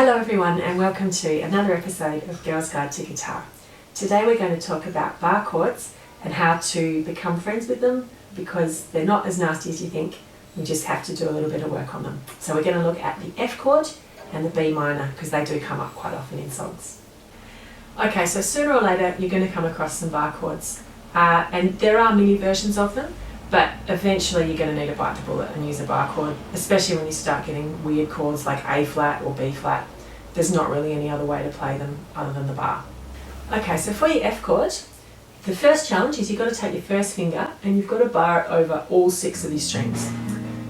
Hello everyone and welcome to another episode of Girls Guide to Guitar. Today we're going to talk about bar chords and how to become friends with them because they're not as nasty as you think. You just have to do a little bit of work on them. So we're going to look at the F chord and the B minor because they do come up quite often in songs. Okay, so sooner or later you're going to come across some bar chords and there are many versions of them, but eventually you're going to need to bite the bullet and use a bar chord, especially when you start getting weird chords like A flat or B flat. There's not really any other way to play them other than the bar. Okay, so for your F chord, the first challenge is you've got to take your first finger and you've got to bar it over all 6 of these strings.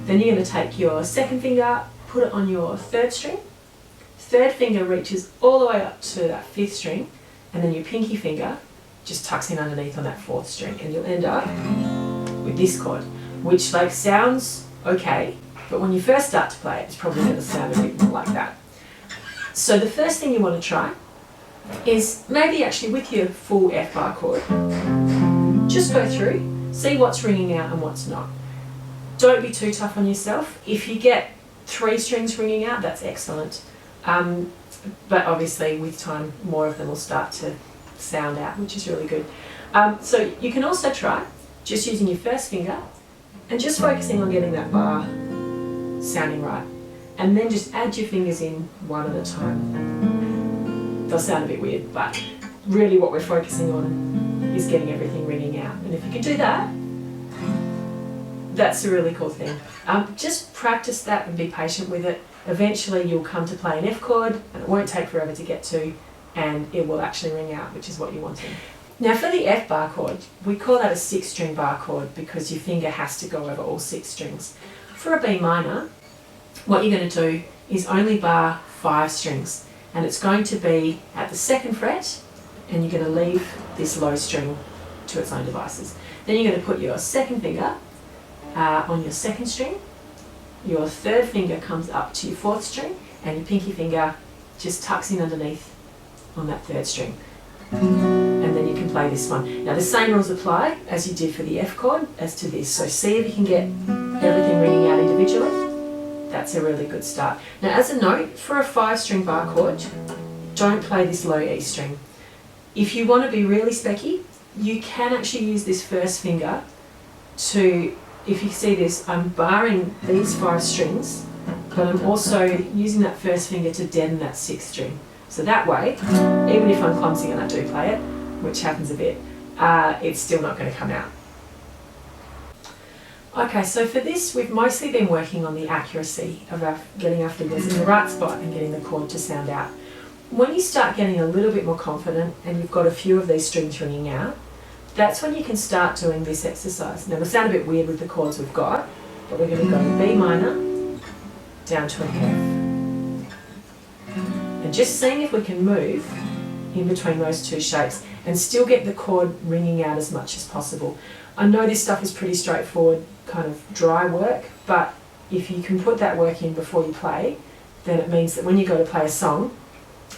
Then you're going to take your second finger, put it on your third string. Third finger reaches all the way up to that 5th string, and then your pinky finger just tucks in underneath on that 4th string, and you'll end up with this chord, which sounds okay, but when you first start to play it, it's probably going to sound a bit more like that. So the first thing you want to try is maybe actually with your full F bar chord, just go through, see what's ringing out and what's not. Don't be too tough on yourself. If you get 3 strings ringing out, that's excellent. But obviously with time, more of them will start to sound out, which is really good. So you can also try just using your first finger and just focusing on getting that bar sounding right. And then just add your fingers in one at a time. They'll sound a bit weird, but really what we're focusing on is getting everything ringing out. And if you can do that, that's a really cool thing. Just practice that and be patient with it. Eventually you'll come to play an F chord and it won't take forever to get to, and it will actually ring out, which is what you want. Now for the F bar chord, we call that a 6-string bar chord because your finger has to go over all 6 strings. For a B minor, what you're going to do is only bar 5 strings, and it's going to be at the 2nd fret, and you're going to leave this low string to its own devices. Then you're going to put your second finger on your 2nd string, your 3rd finger comes up to your 4th string, and your pinky finger just tucks in underneath on that 3rd string. And then you can play this one. Now the same rules apply as you did for the F chord as to this. So see if you can get everything ringing out individually. That's a really good start. Now as a note, for a 5-string bar chord, don't play this low E string. If you want to be really specky, you can actually use this first finger to, if you see this, I'm barring these 5 strings, but I'm also using that first finger to deaden that 6th string. So that way, even if I'm clumsy and I do play it, which happens a bit, it's still not going to come out. Okay, so for this we've mostly been working on the accuracy of getting our fingers in the right spot and getting the chord to sound out. When you start getting a little bit more confident and you've got a few of these strings ringing out, that's when you can start doing this exercise. Now it'll sound a bit weird with the chords we've got, but we're going to go B minor down to an F. And just seeing if we can move in between those 2 shapes and still get the chord ringing out as much as possible. I know this stuff is pretty straightforward, kind of dry work, but if you can put that work in before you play, then it means that when you go to play a song,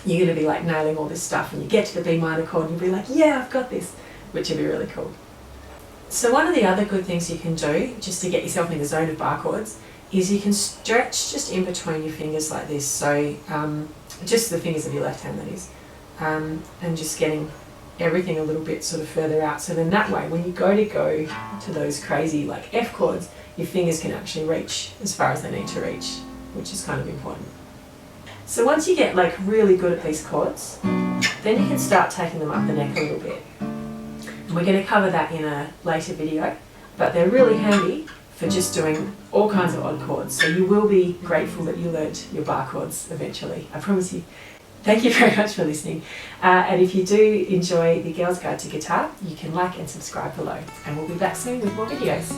you're going to be nailing all this stuff, and you get to the B minor chord and you'll be like, yeah, I've got this, which will be really cool. So one of the other good things you can do, just to get yourself in the zone of bar chords, is you can stretch just in between your fingers like this, so just the fingers of your left hand that is, and just getting everything a little bit sort of further out, so then that way when you go to those crazy F chords, your fingers can actually reach as far as they need to reach, which is kind of important. So once you get really good at these chords, then you can start taking them up the neck a little bit. And we're going to cover that in a later video, but they're really handy for just doing all kinds of odd chords. So you will be grateful that you learnt your bar chords eventually, I promise you. Thank you very much for listening. And if you do enjoy the Girls Guide to Guitar, you can like and subscribe below. And we'll be back soon with more videos.